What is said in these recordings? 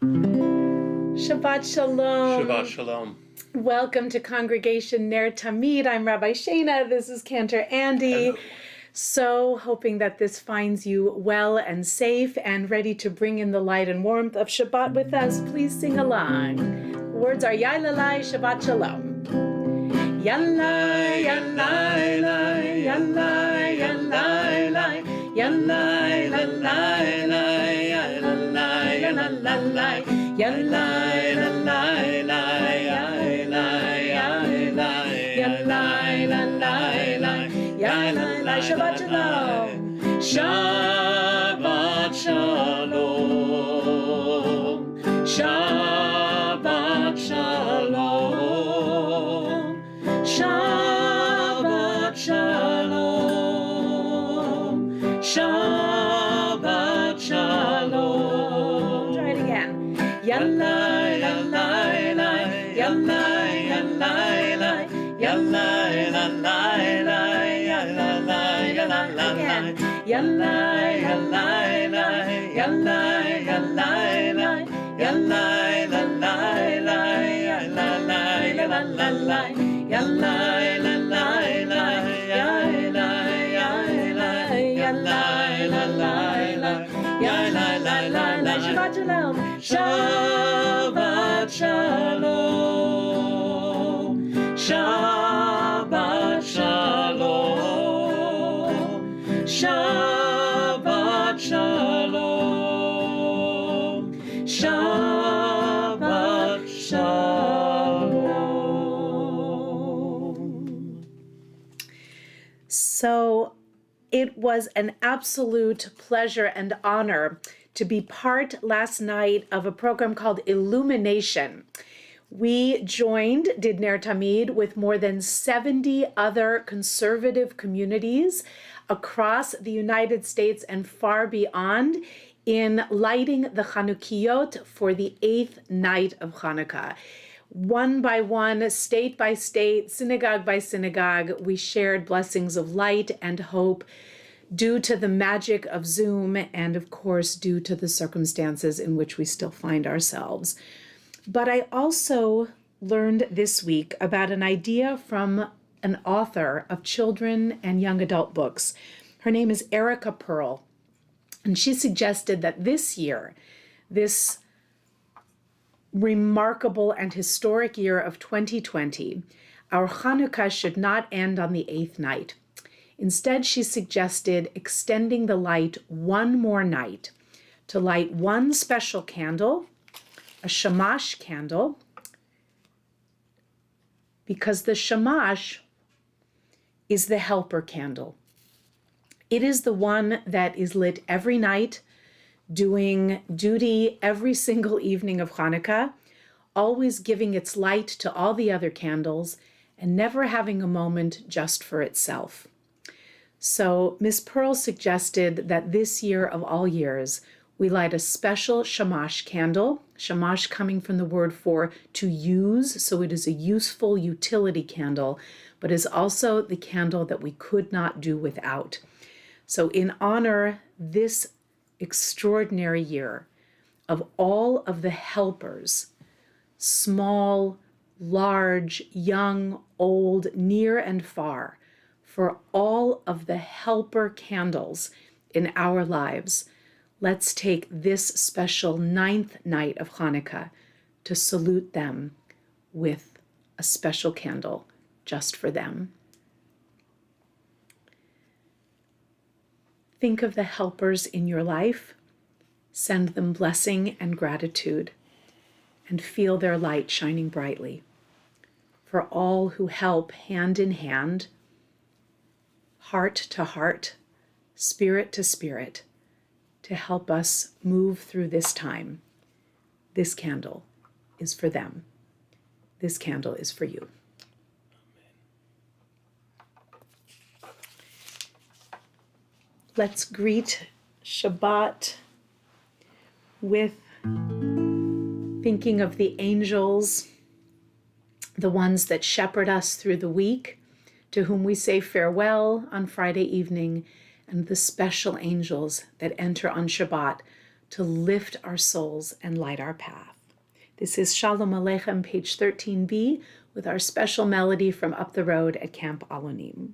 Shabbat Shalom. Shabbat Shalom. Welcome to Congregation NER TAMID. I'm Rabbi Shana. This is Cantor Andy. Hello. So hoping that this finds you well and safe and ready to bring in the light and warmth of Shabbat with us. Please sing along. Words are Yalalai Shabbat Shalom. Yallai, yallai, yallai, yallai, yallai, yallai, yallai, yallai, yallai, yallai, yallai, Shabbat Shalom. Shabbat Shalom. Shabbat Shalom. Shabbat Shalom. Shabbat Shalom. Try it again. Yallai, yallai, yallai, yallai, yallai, yallai, yallai, yallai, yallai, yallai, Shabbat Shalom. Shabbat Shalom. Shabbat Shalom. Shabbat Shalom. Shabbat Shalom. So it was an absolute pleasure and honor to be part last night of a program called Illumination. We did NER TAMID with more than 70 other conservative communities across the United States and far beyond in lighting the Chanukiot for the 8th night of Hanukkah. One by one, state by state, synagogue by synagogue, we shared blessings of light and hope due to the magic of Zoom and, of course, due to the circumstances in which we still find ourselves. But I also learned this week about an idea from an author of children and young adult books. Her name is Erica Pearl, and she suggested that this year, this remarkable and historic year of 2020, our Hanukkah should not end on the 8th night. Instead, she suggested extending the light one more night to light one special candle, a Shamash candle, because the Shamash is the helper candle. It is the one that is lit every night, doing duty every single evening of Hanukkah, always giving its light to all the other candles, and never having a moment just for itself. So Miss Pearl suggested that this year of all years, we light a special Shamash candle, Shamash coming from the word for to use, so it is a useful utility candle, but is also the candle that we could not do without. So in honor this extraordinary year of all of the helpers, small, large, young, old, near and far, for all of the helper candles in our lives, let's take this special 9th night of Hanukkah to salute them with a special candle just for them. Think of the helpers in your life, send them blessing and gratitude, and feel their light shining brightly. For all who help hand in hand, heart to heart, spirit to spirit, to help us move through this time. This candle is for them. This candle is for you. Let's greet Shabbat with thinking of the angels, the ones that shepherd us through the week, to whom we say farewell on Friday evening, and the special angels that enter on Shabbat to lift our souls and light our path. This is Shalom Aleichem, page 13b, with our special melody from up the road at Camp Alonim.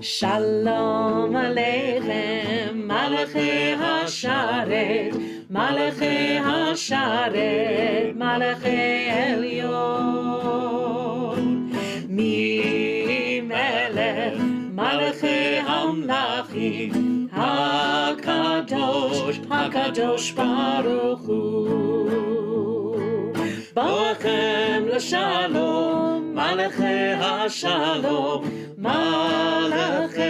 Shalom Aleichem, Malachei HaSharet, Malachei HaSharet, Malachei Elyon. Mi Melech, Malachei HaMlachim, HaKadosh, HaKadosh Baruch Hu. Ba'achem l'shalom, Malachei HaShalom, Malachei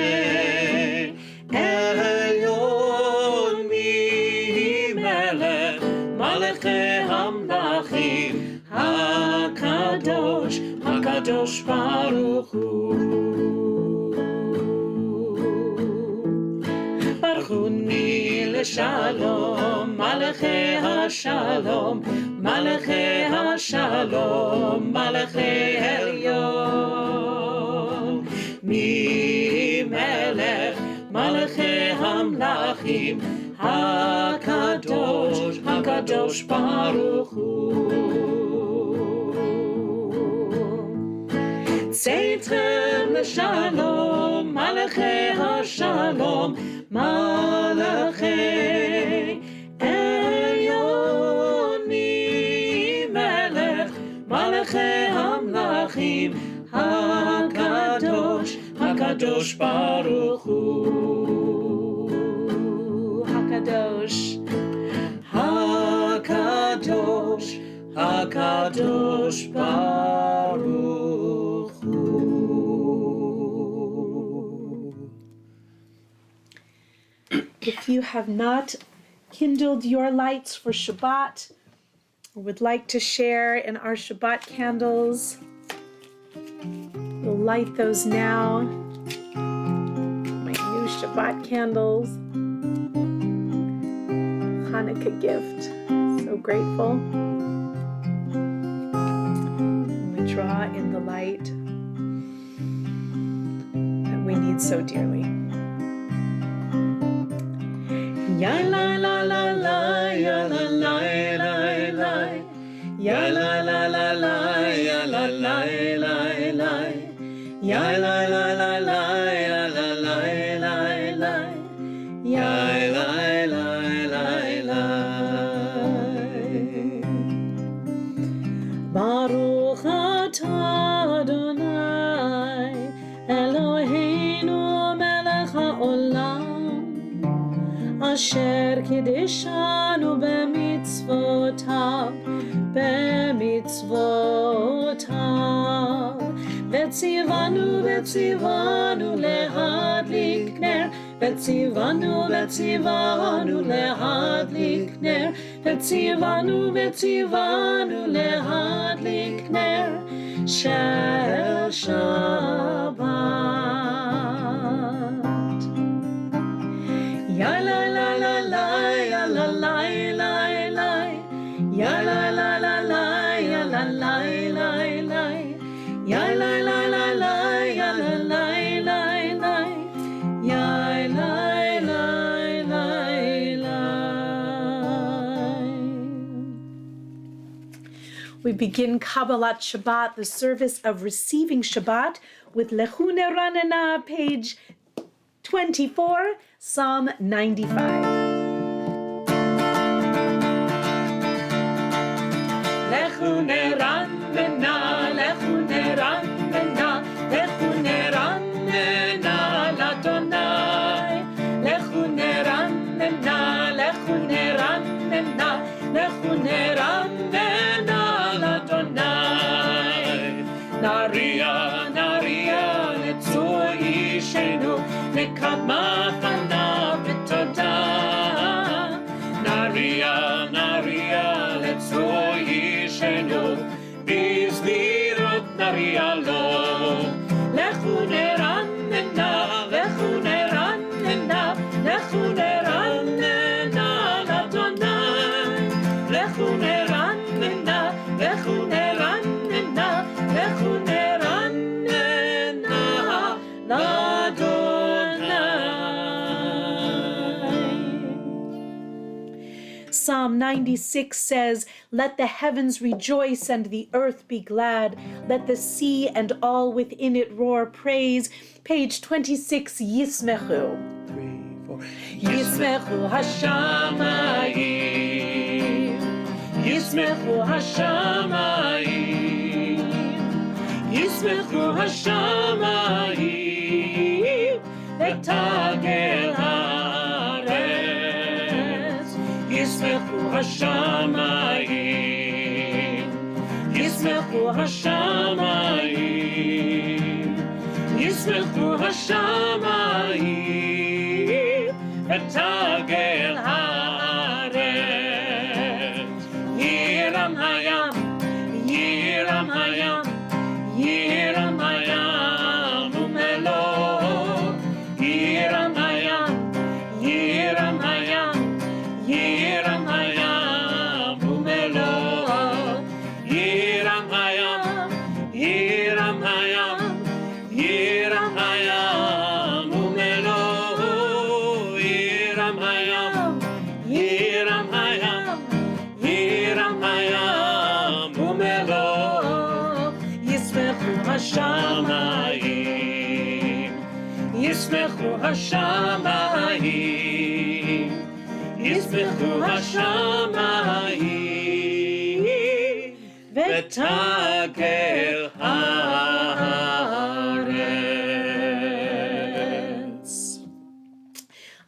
Elyon. Mi Melech, Malachei HaMlachim, HaKadosh, HaKadosh Baruch Hu. Baruchuni l'shalom, Malachei HaShalom, Malachei HaShalom, Malachei Elyon. Mi Melech, Malachei HaMlachim, HaKadosh, HaKadosh Baruch Hu. Tzeitrem l'shalom, Malachei HaShalom, Malachei Elyon. Mi Melech, Malachei HaMlachim, HaKadosh, HaKadosh Baruch Hu. HaKadosh, HaKadosh, HaKadosh Baruch Hu. If you have not kindled your lights for Shabbat, or would like to share in our Shabbat candles, we'll light those now. My new Shabbat candles. Hanukkah gift. So grateful. And we draw in the light that we need so dearly. Ya la la la la, ya la la la la, ya la la la la, ya la la la la, ya la la la la, ya la la la la, ya la la la la. Baruch atah Adonai Eloheinu melech haolam, Asher kiddushanu b'mitzvotav, b'mitzvotav. Vetzivanu, vetzivanu lehadlik ner, vetzivanu, vetzivanu lehadlik ner, vetzivanu, vetzivanu lehadlik ner, shel Shabbat. Ya la la la la, ya la la la la, ya la la la la, ya la la la la, ya la la la la, ya la la la la, ya la la la la. We begin Kabbalat Shabbat, the service of receiving Shabbat, with Lechu ner Ranana, page 24, Psalm 95. Lechu ner Ranana, Lechu ner Ranana, Lechu ner Ranana l'Adonai. Lechu ner Ranana, Lechu ner Ranana, Lechu ner Ranana l'Adonai. Naria, Naria, Netzur Yishenu, Nekama Fanav V'Todah. Naria, Naria, Netzur Yishenu, Bizlirot Naria Lo. Lechu ner Ranana, Lechu ner Ranana, Lechu ner Ranana l'Adonai. Lechu ner Ranana, Lechu ner Ranana, Lechu ner Ranana l'Adonai. Psalm 96 says, "Let the heavens rejoice and the earth be glad. Let the sea and all within it roar praise." Page 26, Yismechu. 3, 4. Yismechu Hashamayim, Yismechu Hashamayim, Yismechu Hashamayim, V'tagel haaretz. Yismechu Hashamayim, Yismechu Hashamayim, Yismechu Hashamayim, V'tagel haaretz. Yiram hayam, Yiram hayam, Yiram hayam umelo. Yiram hayam, Yiram hayam, Yiram hayam umelo. Yiram hayam, Yiram hayam, Yiram hayam umelo. Yiram hayam, Yiram hayam, Yiram hayam umelo. Yismechu Hashamayim, Yismechu Hashamayim, Yismechu Hashamayim, V'tagel haaretz.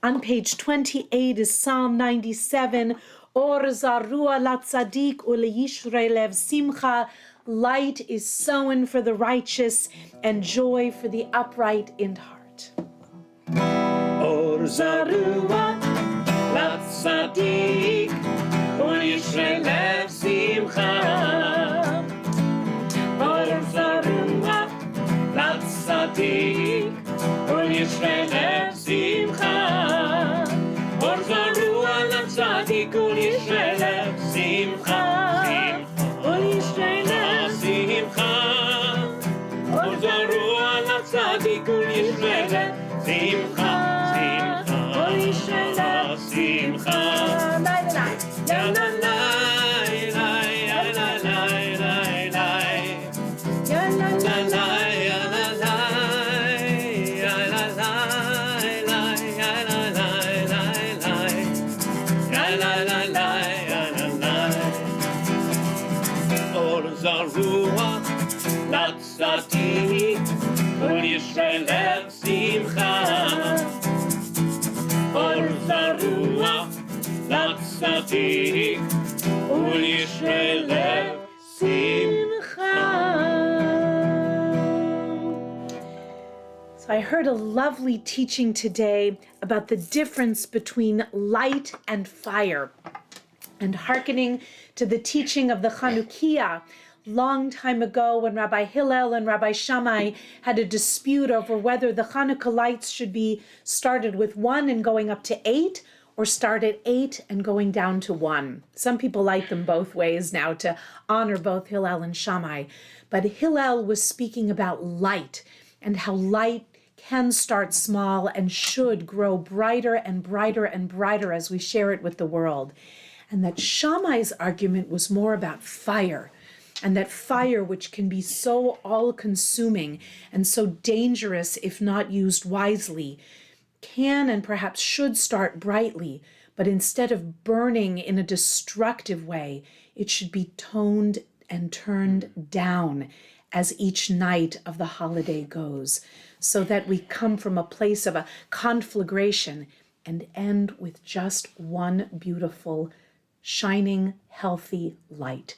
On page 28 is Psalm 97. Or zarua latzadik uleyishrei lev simcha. Light is sown for the righteous and joy for the upright in heart. Or zarua latzadik uleyishrei lev simcha. Or zarua latzadik uleyishrei lev simcha. Or zarua latzadik uleyishrei lev simcha. Uleyishrei lev simcha. Or zarua latzadik uleyishrei lev simcha. Uleyishrei lev simcha. La la la la la la la la. La la la la la la. La la la la la la la. La la la la la. Or zarua latzadik uleyishrei lev simcha. Or zarua latzadik uleyishrei lev simcha. So I heard a lovely teaching today about the difference between light and fire, and hearkening to the teaching of the Chanukiah long time ago when Rabbi Hillel and Rabbi Shammai had a dispute over whether the Hanukkah lights should be started with 1 and going up to 8, or start at 8 and going down to 1. Some people light them both ways now to honor both Hillel and Shammai. But Hillel was speaking about light and how light can start small and should grow brighter and brighter and brighter as we share it with the world. And that Shammai's argument was more about fire, and that fire, which can be so all-consuming and so dangerous if not used wisely, can and perhaps should start brightly, but instead of burning in a destructive way, it should be toned and turned down as each night of the holiday goes, so that we come from a place of a conflagration and end with just one beautiful, shining, healthy light.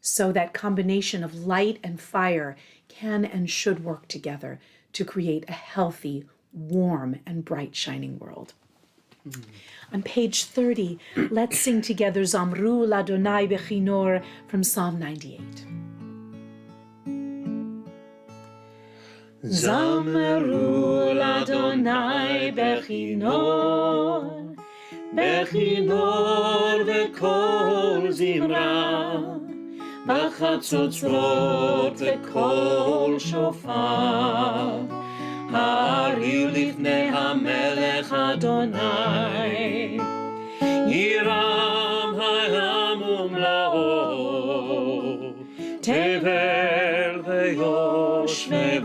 So that combination of light and fire can and should work together to create a healthy, warm, and bright, shining world. On page 30, let's sing together Zamru Ladonai Bechinor from Psalm 98. Zamru Ladonai Bechinor, Bechinor v'kol zimra, בחצוצרות וקול שופר, הריעו לפני המלך אדוני, ירם העם ומלואו, תבל ויושבם.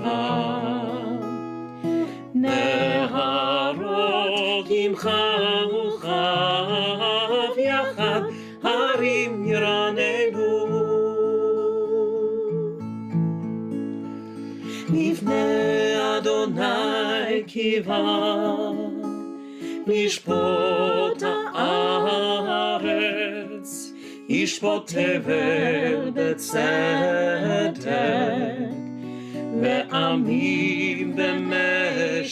נהרות ימחה וכף יחד, הרים ירננו. לפני אדוני קיווה, לשפוט הארץ, ישפוט תבל בצדק, ועמים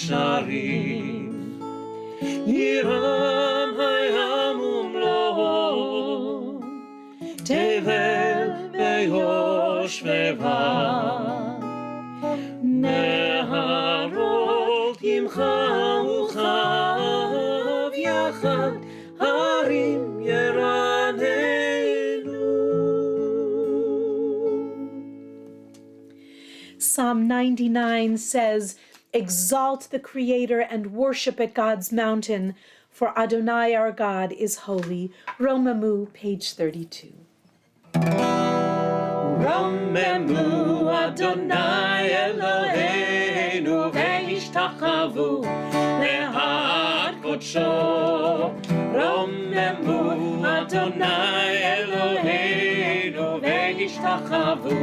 במשרים, ירם הים ומלואו, תבל ויושבם. נהרות ימחה וכף יחד, הרים ירננו. Psalm 99 says, "Exalt the Creator and worship at God's mountain, for Adonai our God is holy." Romamu, page 32. רוממו אדוני אלוהינו והשתחוו להר קודשו. רוממו אדוני אלוהינו והשתחוו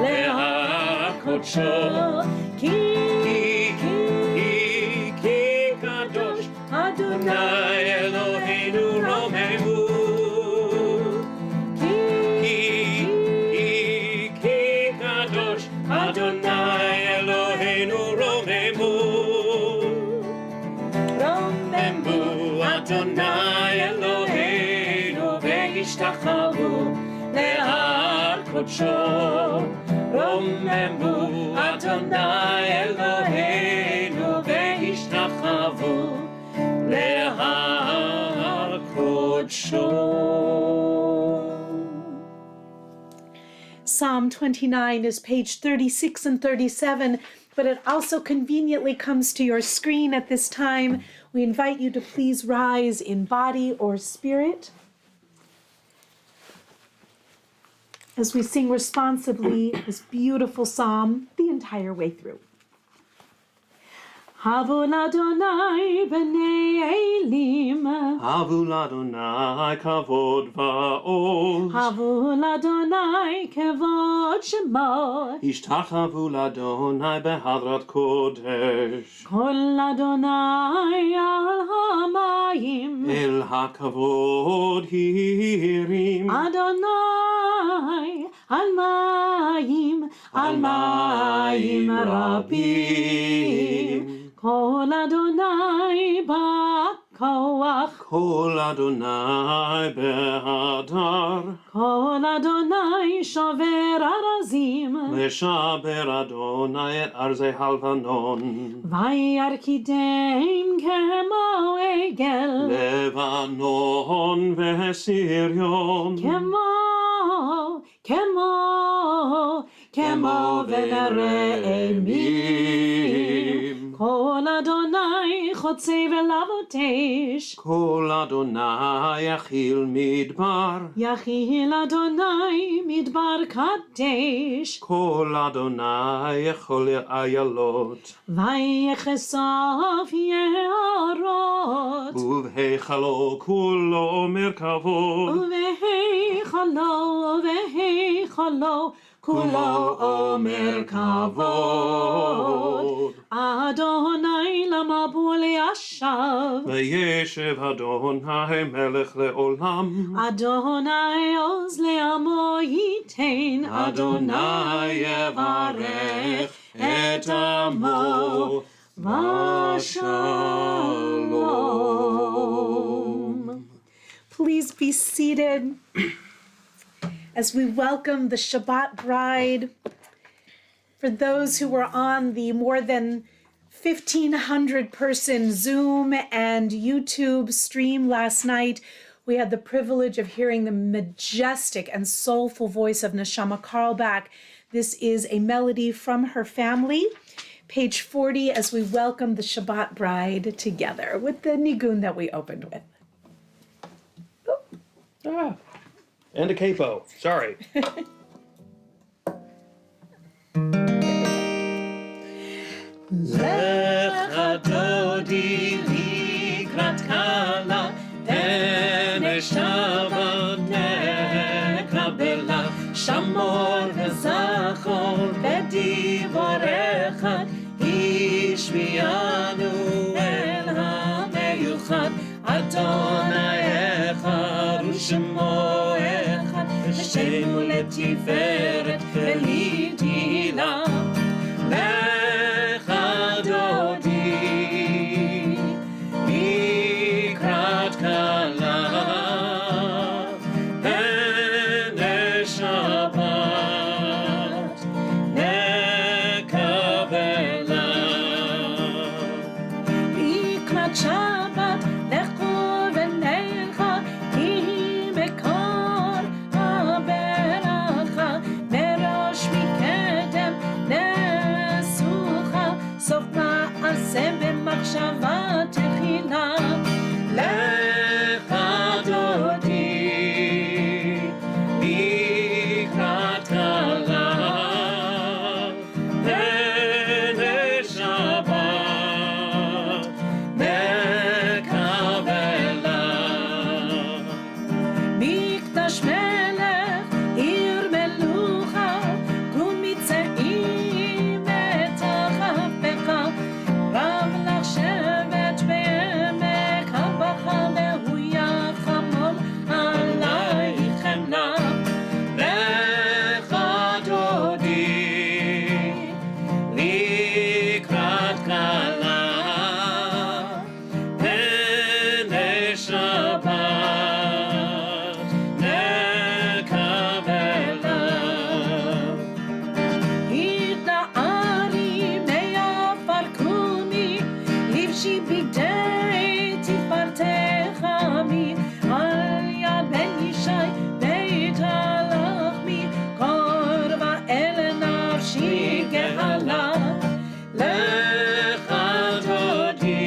להר קודשו. כי קדוש אדוני אלוהינו רוממו. Adonai Eloheinu romemu, romemu Adonai Eloheinu ve'ishtachavu le'ar kodsho. Romemu Adonai Eloheinu ve'ishtachavu le'ar kodsho. Psalm 29 is page 36 and 37, but it also conveniently comes to your screen at this time. We invite you to please rise in body or spirit as we sing responsibly this beautiful psalm the entire way through. Havu l'Adonai b'nei Elim, Havu l'Adonai kavod va'oz, Havu l'Adonai kevod shemo, Ishtachavu l'Adonai behadrat kodesh, Kol Adonai al hamayim, El hakavod hirim, Adonai al mayim rabim, Kol Adonai ba'koach, Kol Adonai behadar, Kol Adonai shover arazim, Meshaber Adonai et arze halvanon, Vayarkidem kemo egel, Levanon ve'Sirion, Kemo v'nere'emim, Kol Adonai chotzei v'lavotesh, Kol Adonai yachil midbar, Yachil Adonai midbar kadesh, Kol Adonai yachol ayalot, Vayechesaf ye'arot, Uvheichalo kulo merkavod, Uveheichalo, kulo omer kavod. Adonai lamabul yashav, Vayeshev Adonai melech leolam, Adonai oz le'amo yitein, Adonai yevarech et amo v'shalom. Please be seated as we welcome the Shabbat bride. For those who were on the more than 1,500 person Zoom and YouTube stream last night, we had the privilege of hearing the majestic and soulful voice of Neshama Carlbach. This is a melody from her family. Page 40, as we welcome the Shabbat bride together with the nigun that we opened with. Oh. And a capo. Sorry. Lecha dodi likrat kala, pene Shabbat nekabela, shamor v'zachor b'divorecha, ishmianu el hameyuchad, Adonai echad u'shemo echad, v'shem u'letiferet v'litila. Shabbat, lechu v'necha, ki mekor haberacha, merosh mikedem nesucha, sof ma'aseh b'machshava techila. Lecha dodi likrat kala, pene Shabbat nekabela. Mikdash melech, ir melucha, kumitzeim et ha'chafecha, rav lach shevet be'emek habacha, vehu yachamol alaychem la. Lecha dodi likrat kala, pene Shabbat nekabela. Itna'ari me'afarkuni, livshi bidei tifartecha mi, al yad ben Yishai beit halachmi, korva el nafshi gehala. Lecha dodi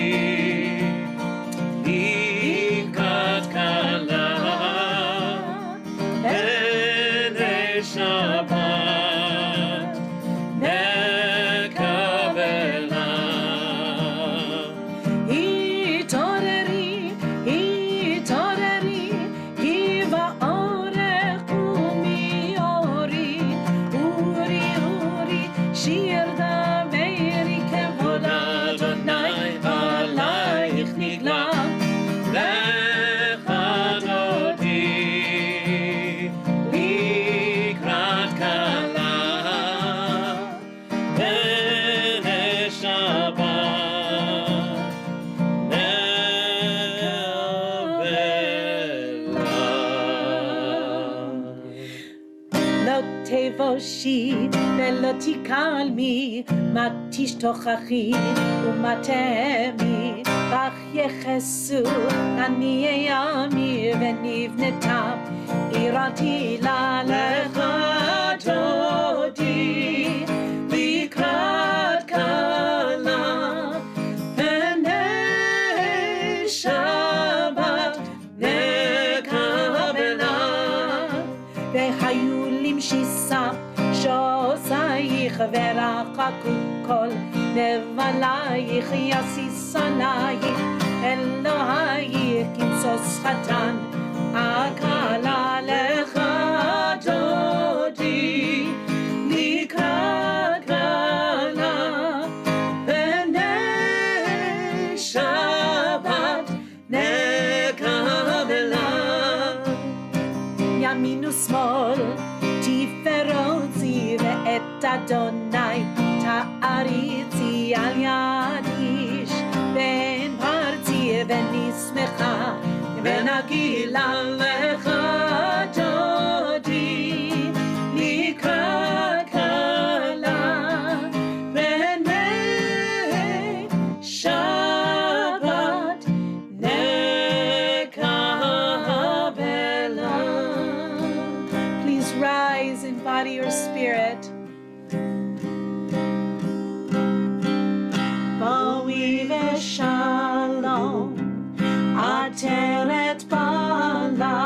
likrat kala, pene Shabbat nekabela. Hitoreri, hitoreri, hiva orech umi ori, uri, uri, shir daveri kevod Adonai alayich nigla. Lecha dodi likrat kala, pene Shabbat nekabela. לא תבושי ולא תקלמי, מה תשתוכחי ומה תמי, בך יחסו עניי עמי ונבנתה עירתי לה. לך דודי לקראת כלה, פני שבת נקבלה. והיו למשיסה שעושייך ורחקו כל נבלייך, יסיס עלייך אלוהייך כמסוס חתן הקלה. לך דודי לקראת כלה, פני שבת נקבלה. ימין ושמאל תפרוצי, ואת אדוני תעריצי על יד איש, בין פרצי ונשמחה ונגילה. לך דודי לקראת כלה, פני שבת nekabela. Please rise in body or spirit. Boi v'shalom, ateret bala,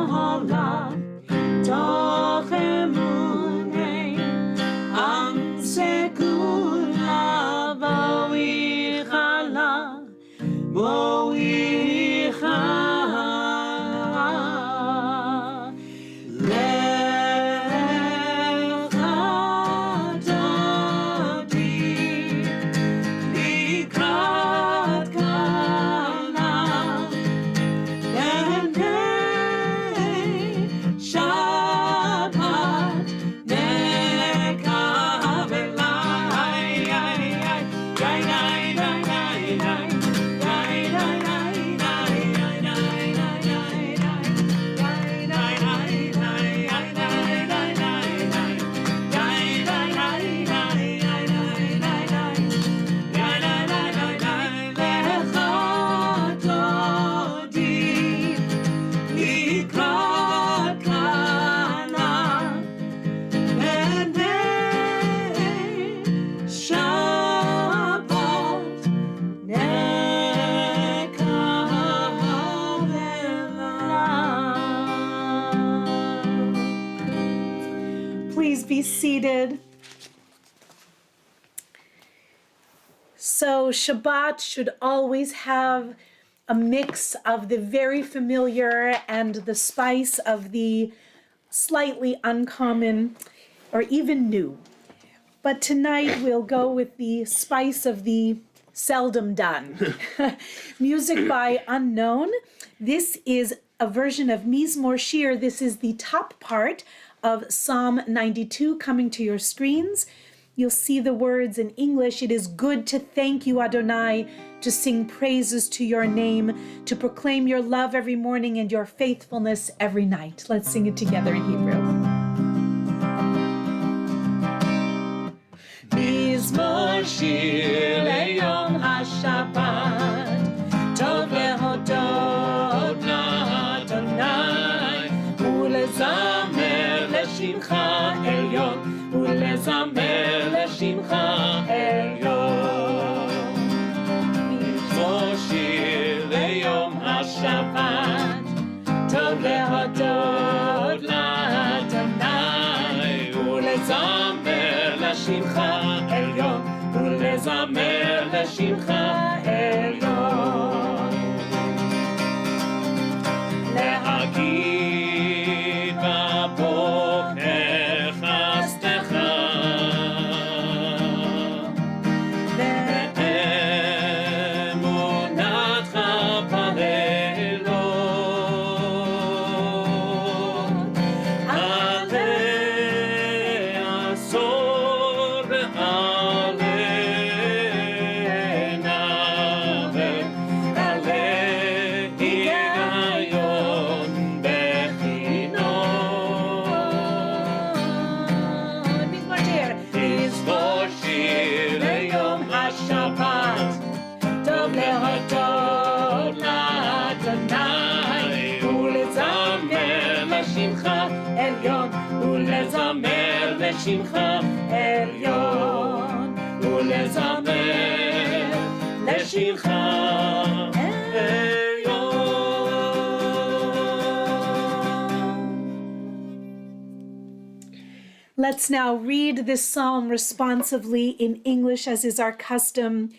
העולם, תוך אמוני, עם סגולה, בואי חלה, בואי חלה. לך דודי, לקראת כלה, בעיני שבת נקבל. Please be seated. So Shabbat should always have a mix of the very familiar and the spice of the slightly uncommon or even new. But tonight we'll go with the spice of the seldom done. Music by Unknown. This is a version of Mizmor Shir. This is the top part of Psalm 92 coming to your screens. You'll see the words in English. It is good to thank you, Adonai, to sing praises to your name, to proclaim your love every morning and your faithfulness every night. Let's sing it together in Hebrew. מזמור שיר ליום השבת, טוב להודות לאדוני, ולזמר לשמך עליון, ולזמר לשמך עליון. מזמור שיר ליום השבת, טוב להודות לאדוני, ולזמר לשמך עליון, ולזמר לשמך עליון. להגיד בבוקר חסדך, באמונתך בלילות, עלי עשור ועלי נבל, עלי היגיון בחינוך. מזמור שיר ליום השבת, טוב להודות לאדוני, ולזמר לשמך עליון, ולזמר לשמך עליון, ולזמר לשמך עליון. Let's now read this psalm responsively in English, as is our custom.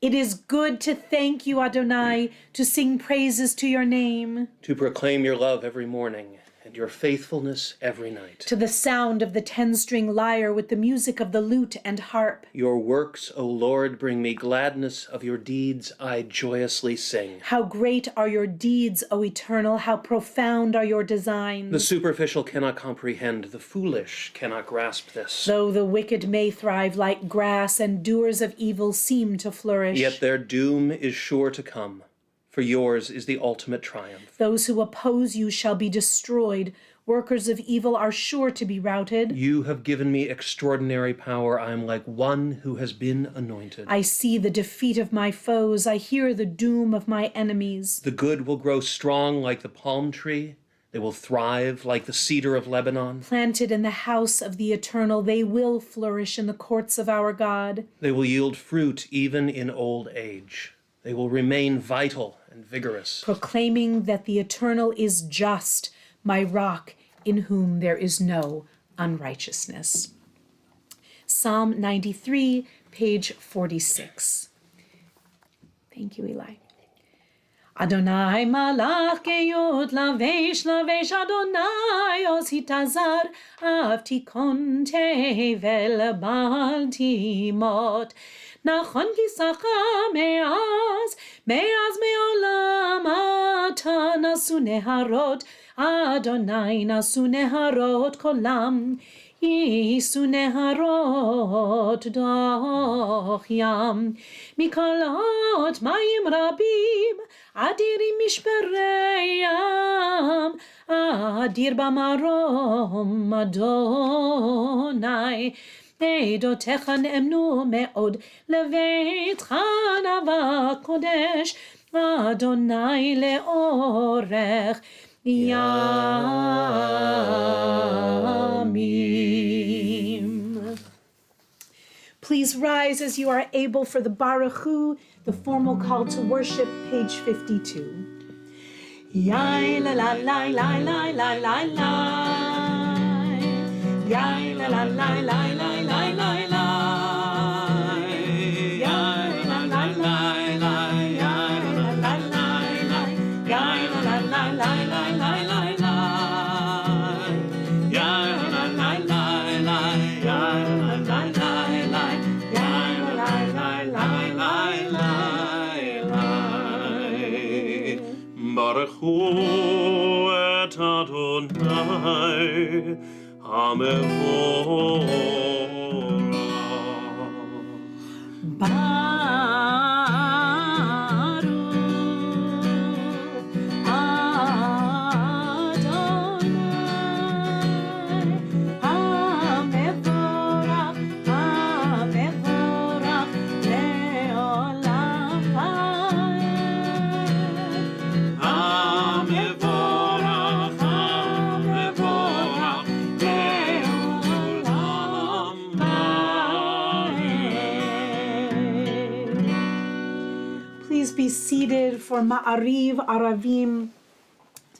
It is good to thank you, Adonai, to sing praises to your name, to proclaim your love every morning and your faithfulness every night. to the sound of the 10-string lyre with the music of the lute and harp. Your works, O Lord, bring me gladness. Of your deeds I joyously sing. How great are your deeds, O Eternal, how profound are your designs. The superficial cannot comprehend, the foolish cannot grasp this. Though the wicked may thrive like grass and doers of evil seem to flourish, Yet their doom is sure to come, for yours is the ultimate triumph. those who oppose you shall be destroyed. Workers of evil are sure to be routed. You have given me extraordinary power. I am like one who has been anointed. I see the defeat of my foes. I hear the doom of my enemies. The good will grow strong like the palm tree. They will thrive like the cedar of Lebanon. Planted in the house of the Eternal, they will flourish in the courts of our God. They will yield fruit even in old age. They will remain vital and vigorous. Proclaiming that the Eternal is just, my rock in whom there is no unrighteousness. Psalm 93, page 46. Thank you, Eli. Adonai malach geyot lavesh lavesh Adonai os hitazar avtikon tevel bal timot nachon kisacha meaz meolam ata nasu neharot Adonai nasu neharot kolam Yisu neharot doch yam mikolot mayim rabim adirim mishpereyam adir bamarom Adonai eidotecha ne'emnu me'od leveitcha nava kodesh Adonai le'orech Yamim. Please rise as you are able for the Baruch Hu, the formal call to worship, page 52. Yai la la la la la la la la. Yai la la la la la la la la. Yai la la la la. Yai la la la la. Yai la la la la la. Baruchu et Adonai HaMevorach. Be seated for Ma'ariv Aravim,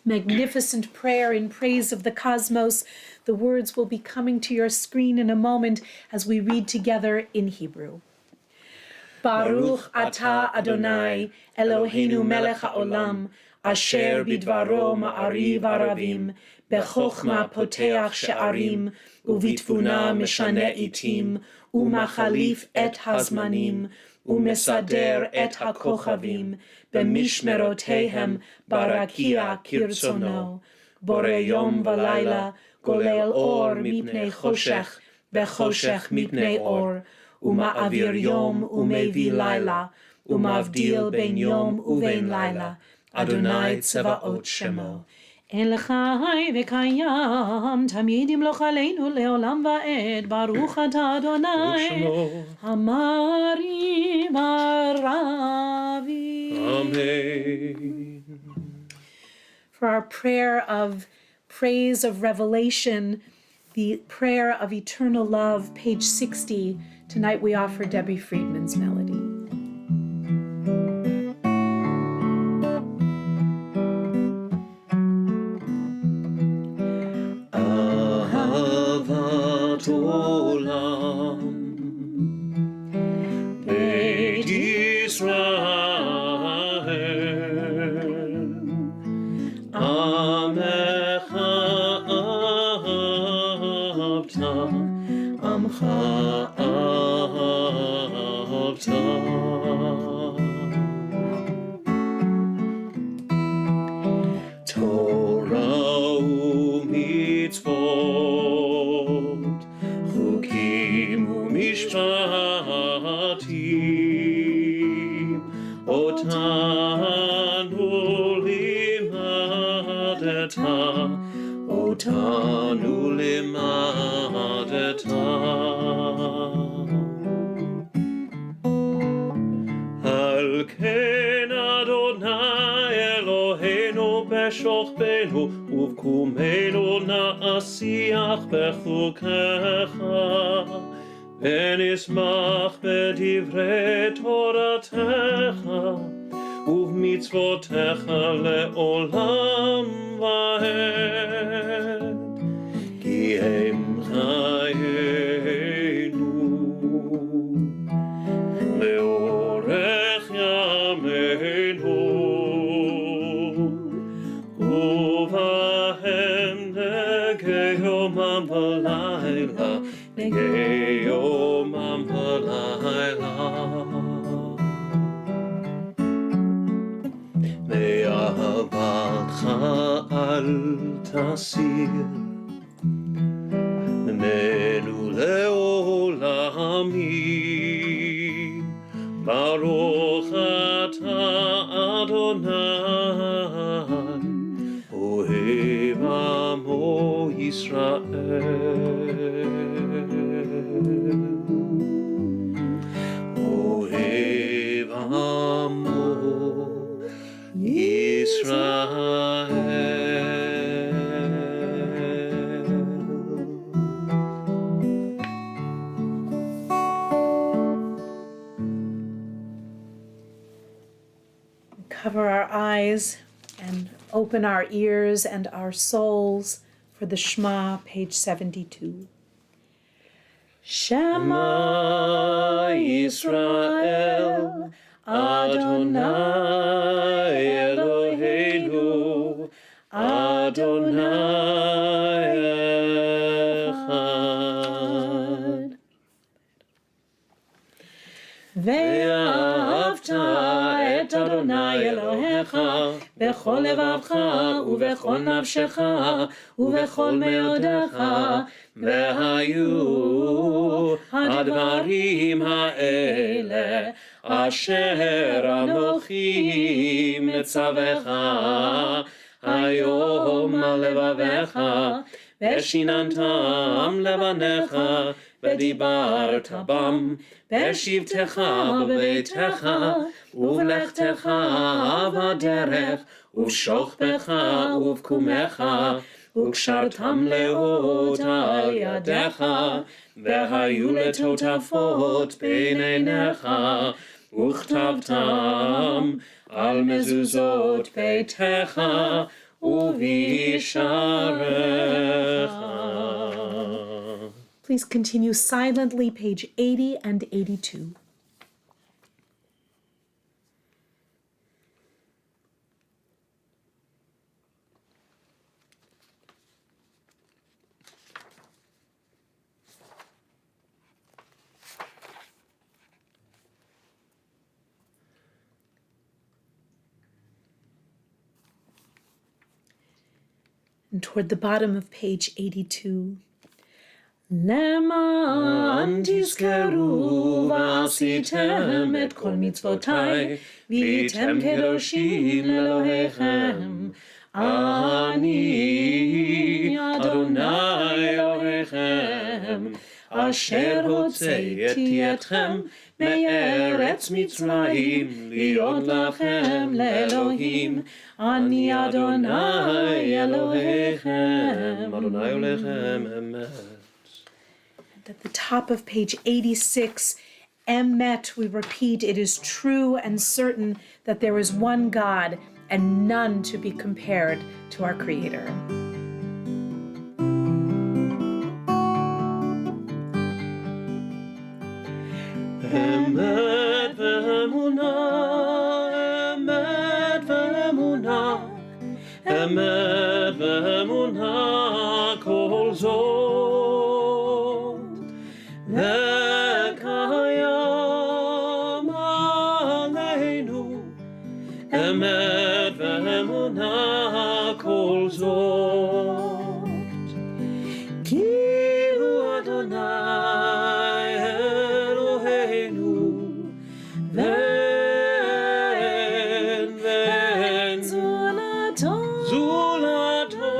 magnificent prayer in praise of the cosmos. The words will be coming to your screen in a moment as we read together in Hebrew. Baruch atah Adonai Eloheinu melech haolam asher bidvaro Ma'ariv Aravim bechokma poteach she'arim uvitvuna meshane itim umachalif et hazmanim ומסדר את הכוכבים במשמרותיהם ברקיע כרצונו. בורא יום ולילה, גולל אור מפני חושך, וחושך מפני אור, ומעביר יום ומביא לילה, ומבדיל בין יום ובין לילה. אדוני צבאות שמו. אין לך חי וקיים, תמיד ימלוך עלינו לעולם ועד, ברוך אתה אדוני, המרים הרבים. Amen. For our prayer of praise of revelation, the prayer of eternal love, page 60, tonight we offer Debbie Friedman's melody. Olam Beit Yisrael Amecha Avta Amcha Avta Torah u'mitzvot Chukim u'mishpatim Otanu limadeta Otanu limadeta Al ken Adonai Eloheinu b'shochbenu ובקומנו נעשיח בחוקיך ונשמח בדברי תורתך ובמצוותיך לעולם ועד, כי הם חיינו לאורך ימינו, ובהם נגי יומם ולילה, נגי יומם ולילה. מאהבתך אל תסיר ממנו לעולמים, ברוך אתה אדוני אוהב עמו ישראל, אוהב עמו ישראל. Cover our eyes and open our ears and our souls for the Shema, page 72. Shema Yisrael, Adonai Eloheinu, Adonai Echad. ואהבת את אדוני אלוהיך בכל לבבך ובכל נפשך ובכל מאודך, והיו הדברים האלה אשר אנוכי מצווך היום על לבביך, ושיננתם לבניך ודיברת בם בשבתך בביתך ובלכתך בדרך ובשוכבך ובקומך, וקשרתם לאות על ידיך, והיו לטוטפות בין עיניך, וכתבתם על מזוזות ביתך ובשעריך. Please continue silently, page 80 and 82. And toward the bottom of page 82. למען תזכרו ועשיתם את כל מצוותיי והייתם קדושים לאלוהיכם, אני אדוני אלוהיכם אשר הוצאתי אתכם מארץ מצרים להיות לכם לאלוהים, אני אדוני אלוהיכם. אדוני אלוהיכם אמת. At the top of page 86, Emet, we repeat, it is true and certain that there is one God and none to be compared to our Creator. Emet ve'emunah, emet ve'emunah, emet ve'emunah kol zot. וקיים עלינו אמת ואמונה כל זאת, כי הוא אדוני אלוהינו ואין זולתו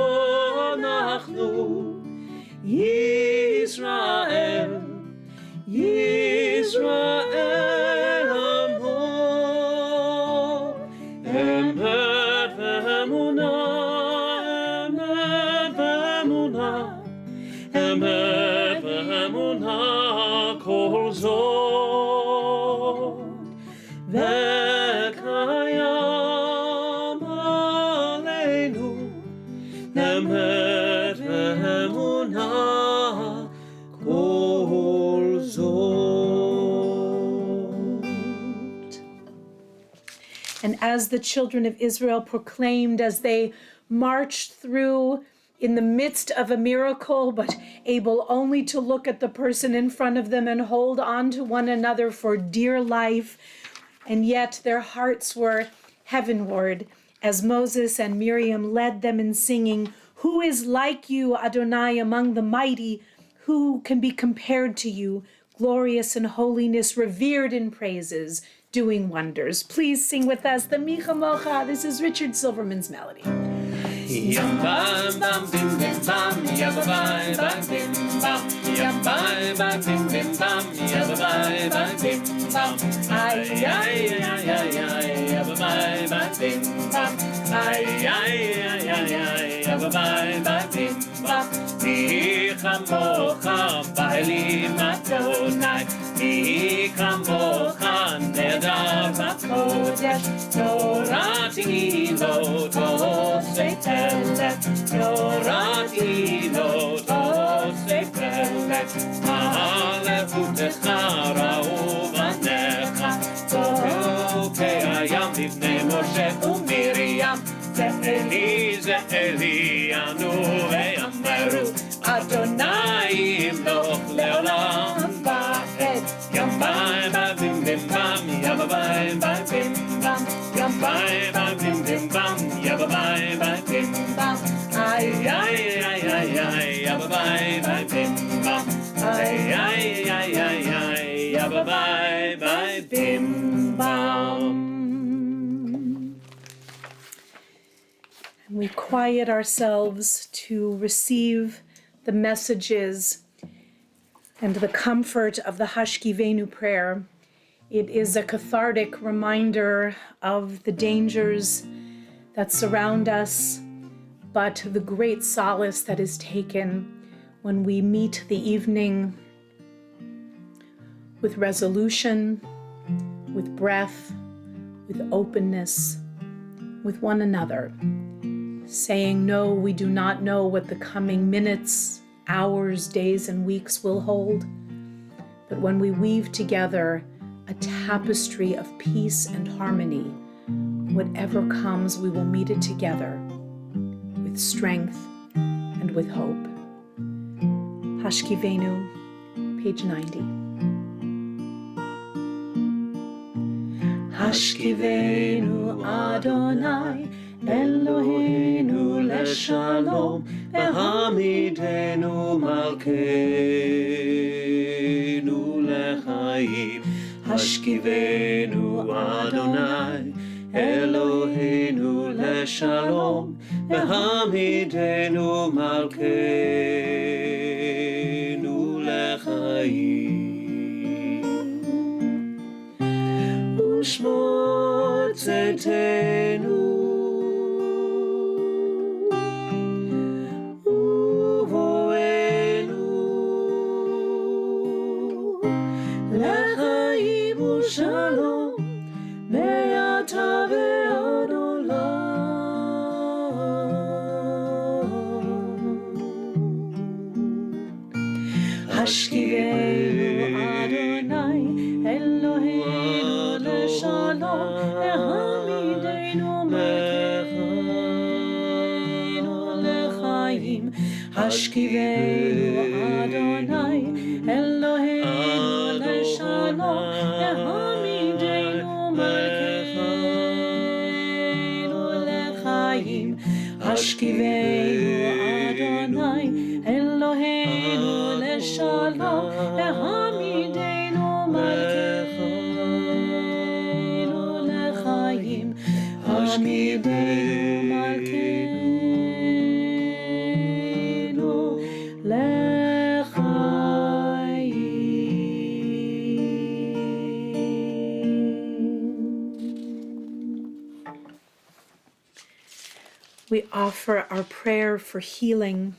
אנחנו ישראל, ישראל עמו, אמת ואמונה, אמת ואמונה, אמת ואמונה כל זאת, וקיים ואמונה כל זאת. And as the children of Israel proclaimed as they marched through in the midst of a miracle, but able only to look at the person in front of them and hold on to one another for dear life, and yet their hearts were heavenward as Moses and Miriam led them in singing, "Who is like you, Adonai, among the mighty? Who can be compared to you? Glorious in holiness, revered in praises, doing wonders." Please sing with us the Micha Mocha. This is Richard Silverman's melody. Yam bam bam bim bim bam, yabba bye bye bim bam, yam bye bye bim bim bam, yabba bye bye bim bam, ay ay ay ay ay, yabba bye bye bim bam, ay ay ay ay ay, yabba bye bye bim bam. Mi chamocha ba'elim Adonai, mi chamocha neder b'kodesh, Torati lo tosefelet, Torati lo tosefelet, ma'alefutecha ra'u banecha, Torukei hayam livnei Moshe u'Miriam, Ze'eli anu ve'ameru, Adonai imloch le'olam va'ed. Yam bye bye bim bim bam, yabba bye bye bim bam, yam bye bye bim bim bam, yabba bye bye bim bam, ay ay ay ay ay, yabba bye bye bim bam, ay ay ay ay ay, yabba bye bye bim bam. And we quiet ourselves to receive the messages and the comfort of the Hashkivenu prayer. It is a cathartic reminder of the dangers that surround us, but the great solace that is taken when we meet the evening with resolution, with breath, with openness, with one another, saying, no, we do not know what the coming minutes, hours, days, and weeks will hold. But when we weave together a tapestry of peace and harmony, whatever comes, we will meet it together with strength and with hope. Hashkivenu, page 90. Hashkivenu Adonai Eloheinu leshalom, V'hamidenu malkeinu lechaim. Hashkivenu Adonai Eloheinu leshalom, V'hamidenu malkeinu lechaim. Ushmot zetenu Shalom, me'ata ve'ad olam. Hashkivenu Adonai Eloheinu leshalom, ve'hamidenu malkeinu lechaim. Hashkivenu Adonai Eloheinu leshalom, Hashkivenu Adonai Eloheinu leshalom, V'hamidenu malkeinu lechaim. Hashkivenu malkeinu We offer our prayer for healing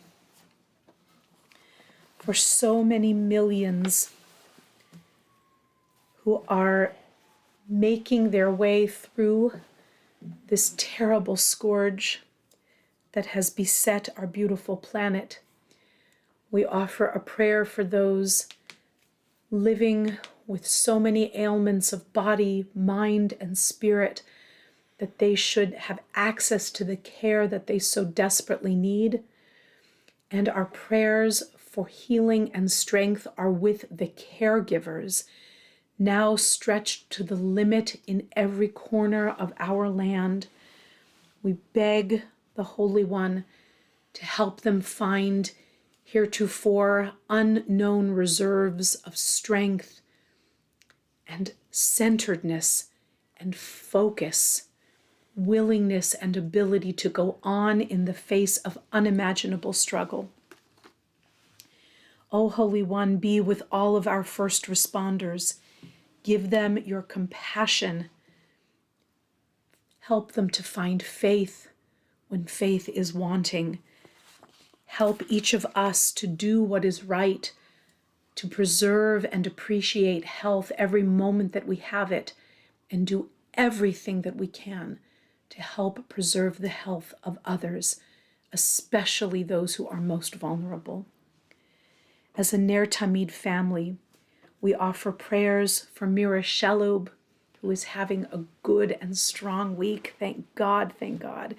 for so many millions who are making their way through this terrible scourge that has beset our beautiful planet We offer a prayer for those living with so many ailments of body, mind, and spirit, that they should have access to the care that they so desperately need. And our prayers for healing and strength are with the caregivers, now stretched to the limit in every corner of our land. We beg the Holy One to help them find heretofore unknown reserves of strength and centeredness and focus, willingness and ability to go on in the face of unimaginable struggle. O Holy One, be with all of our first responders. Give them your compassion. Help them to find faith when faith is wanting. Help each of us to do what is right, to preserve and appreciate health every moment that we have it, and do everything that we can to help preserve the health of others, especially those who are most vulnerable. As a NER TAMID family, we offer prayers for Mira Shelub, who is having a good and strong week. Thank God, thank God.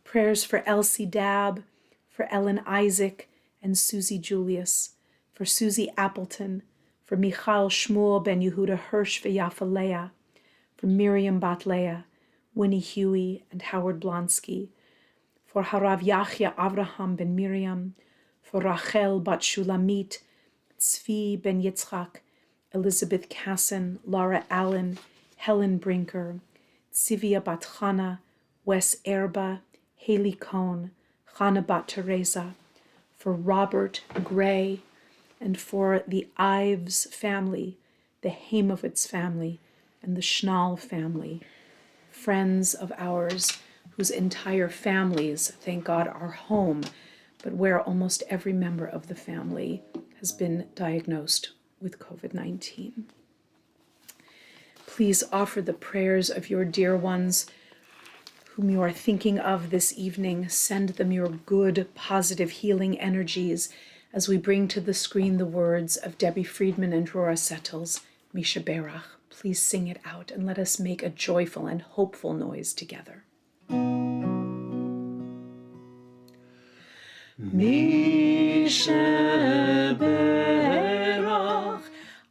Prayers for Elsie Dab, for Ellen Isaac and Susie Julius, for Susie Appleton, for Michal Shmuel ben Yehuda Hirsch v'Yafa Leah, for Miriam Bat Leah, Winnie Huey and Howard Blonsky, for Harav Yachya Avraham ben Miriam, for Rachel Bat Shulamit, Tzvi ben Yitzchak, Elizabeth Casson, Laura Allen, Helen Brinker, Tzivia Bat Chana, Wes Erba, Haley Cohn, Chana Bat Teresa, for Robert Gray, and for the Ives family, the Heimovitz family, and the Schnall family, friends of ours whose entire families, thank God, are home, but where almost every member of the family has been diagnosed with COVID-19. Please offer the prayers of your dear ones whom you are thinking of this evening. Send them your good, positive, healing energies as we bring to the screen the words of Debbie Friedman and Rora Settles, Misha Berach. Please sing it out and let us make a joyful and hopeful noise together. Misha Berach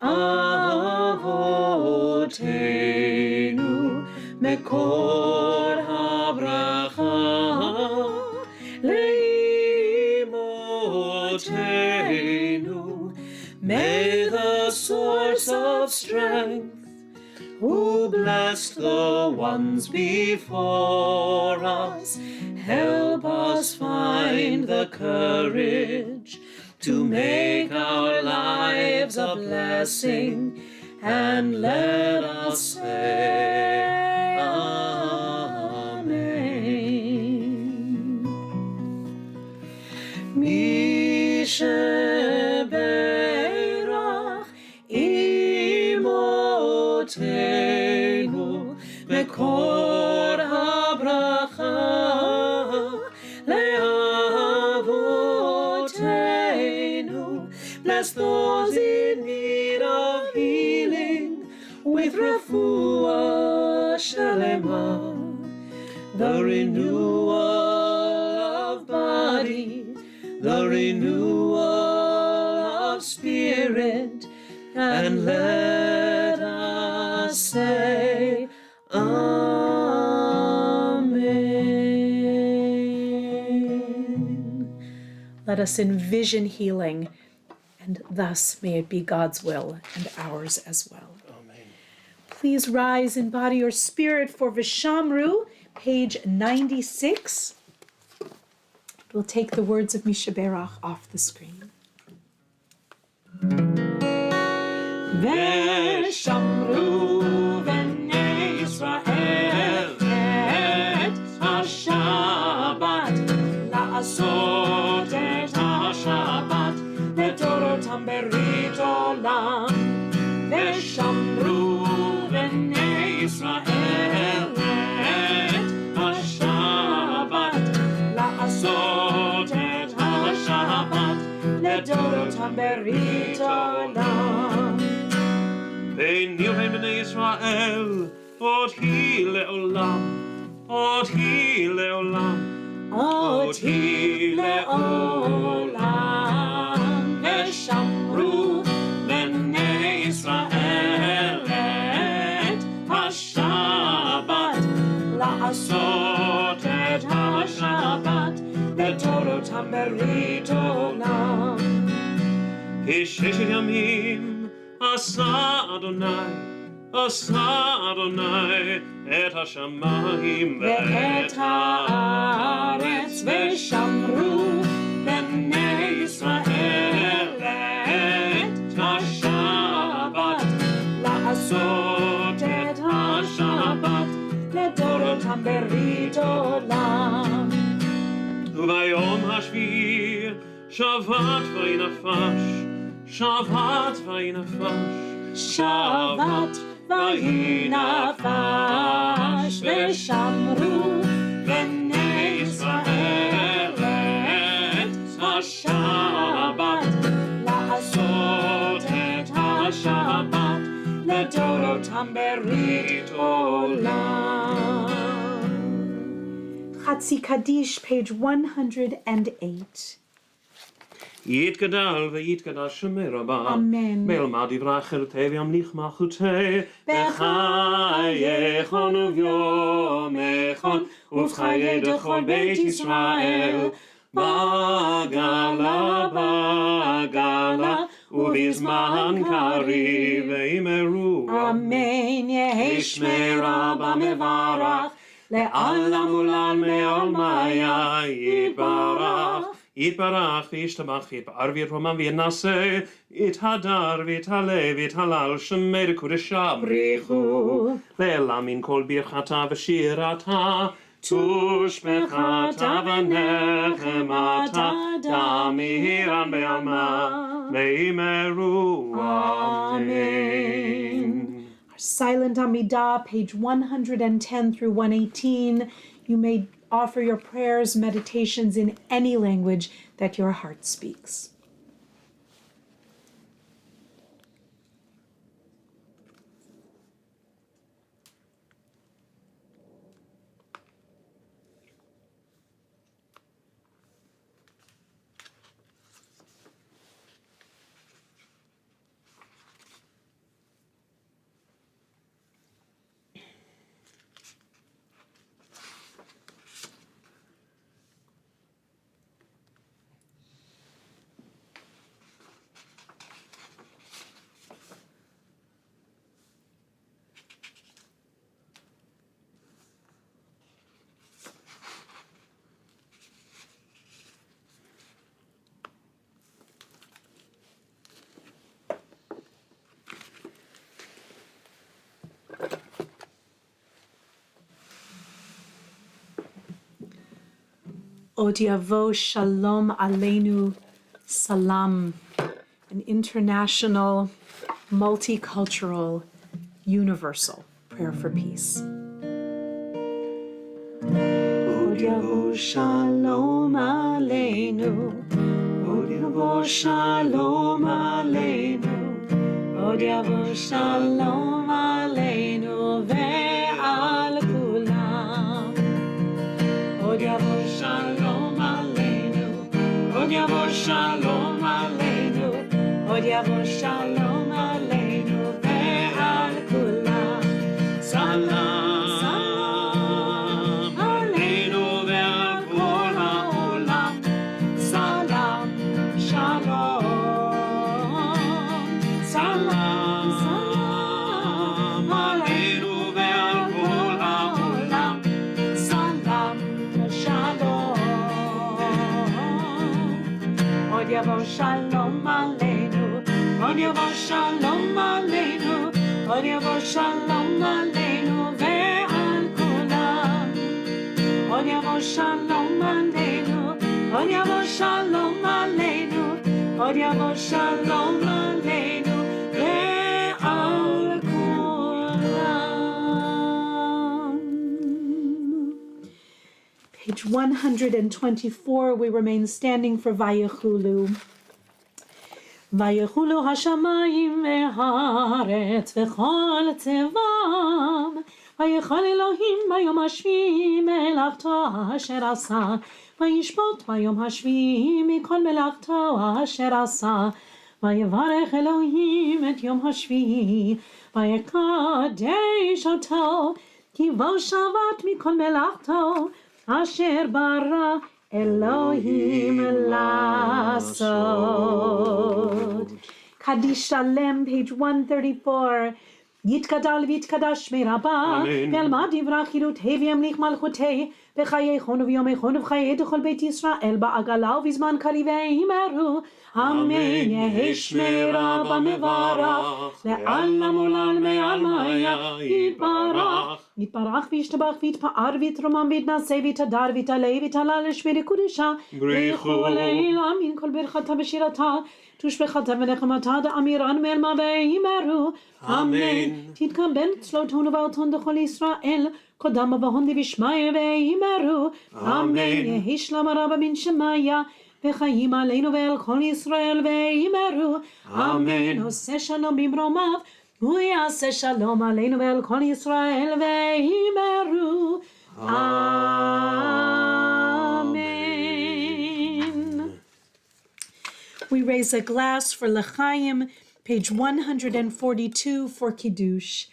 Avotenu Mekor HaBracha Leimotenu. May the source of strength, who blessed the ones before us, help us find the courage to make our lives a blessing, and let us say Amen. Misha Berach Imotenu Mekor HaBracha Le'avotenu. Bless those in need of healing with refuah shalema, the renewal of body, the renewal of spirit, and let us say Amen. Let us envision healing, and thus may it be God's will and ours as well. Amen. Please rise in body or spirit for Vishamru, page 96. We'll take the words of Misha Berach off the screen. Veshamru b'nei Yisrael et HaShabbat, la'asot et HaShabbat letorotam berit olam. Veshamru b'nei Yisrael et HaShabbat, la'asot et HaShabbat לדורותם ברית עולם. ונלחם בני ישראל, עוד היא לעולם, עוד היא לעולם, עוד היא לעולם, ושמרו בני ישראל את השבת, לעשות את השבת, לדורותם ברית עולם. כששת ימים עשה אדוני את השמיים ואת הארץ, ושמרו בני ישראל את השבת, לעשות את השבת, לדורותם ברית עולם. וביום השביעי שבת וינפש, שבת וינפש, שבת וינפש, ושמרו בני ישראל את השבת, לעשות את השבת, לדורותם ברית עולם. Chatzi Kaddish, page 108. יתגדל ויתגדל שמי רבה, אמן. מלמד דברי חרטי וימליך מלכותי, בחייכון וביומכון, ובחיי דכל בית ישראל, בגלה בגלה, ובזמן קריב וימרו. אמן. יהי שמי רבה מברך, לעולם ולעולמיה יתברך. יתברך וישתבח ויתפאר ויתרומם וינשא, יתהדר ויתעלה ויתהלל שמי לקודשה בריחו, לעלמין כל ברכתה ושירתה, תושבחתה ונחמתה, תמירן בעלמה ויאמרו אמן. Silent Amidah, page 110 through 118. You may offer your prayers, meditations in any language that your heart speaks. Od Yavo Shalom Aleinu Salam, an international, multicultural, universal prayer for peace. Od Yavo Shalom Aleinu, Od Yavo Shalom Aleinu, Od Yavo Shalom Aleinu ve'al kulam. Od Yavo Shalom Aleinu, Od Yavo Shalom Aleinu, Od Yavo Shalom Aleinu ve'al kulam. Salam Aleinu ve'al kol ha'olam. Salam Shalom. Salam Aleinu ve'al kol ha'olam. Salam Shalom. Od Yavo Shalom Aleinu, Od Yavo Shalom Aleinu, Od Yavo Shalom Aleinu ve'al kulam. Od Yavo Shalom Aleinu, Od Yavo Shalom Aleinu, Od Yavo Shalom Aleinu ve'al kulam. Page 124, we remain standing for Vayechulu. ויחולו השמיים והארץ וכל צבאם, ויכל אלוהים ביום השביעי מלאכתו אשר עשה, וישפוט ביום השביעי מכל מלאכתו אשר עשה. ויברך אלוהים את יום השביעי, ויקדש אותו, כי בו שבת מכל מלאכתו אשר ברא אלוהים לעשות. Kaddish Shalem, page 134. יתגדל ויתקדש שמי רבה, ואלמד יברח חירותי וימליך מלכותי, בחייכון וביומכון ובחיי דכל בית ישראל, בעגלה ובזמן קריב ויאמרו, אמן. יהי שמי רבה מברך, לעלם עולם מעלמיה יתברך. יתברך וישתבח ויתפאר ויתרומם ויתנשא ויתהדר ויתעלה ויתהלל לשמי לקודשה, בריחו לעילם מן כל ברכתה ושירתה, תושבחתה ונחמתה דאמירן מעלמה ויאמרו, אמן. תתקבל צלותון ובעלתון דכל ישראל, קודם ובהון דבשמיא ויאמרו, אמן. יהי שלום רבה מן שמיה, וחיים עלינו ועל כל ישראל ויאמרו, אמן. עושה שלום במרומיו, הוא יעשה שלום עלינו ועל כל ישראל ויאמרו, amen. We raise a glass for L'chaim, page 142 for Kiddush.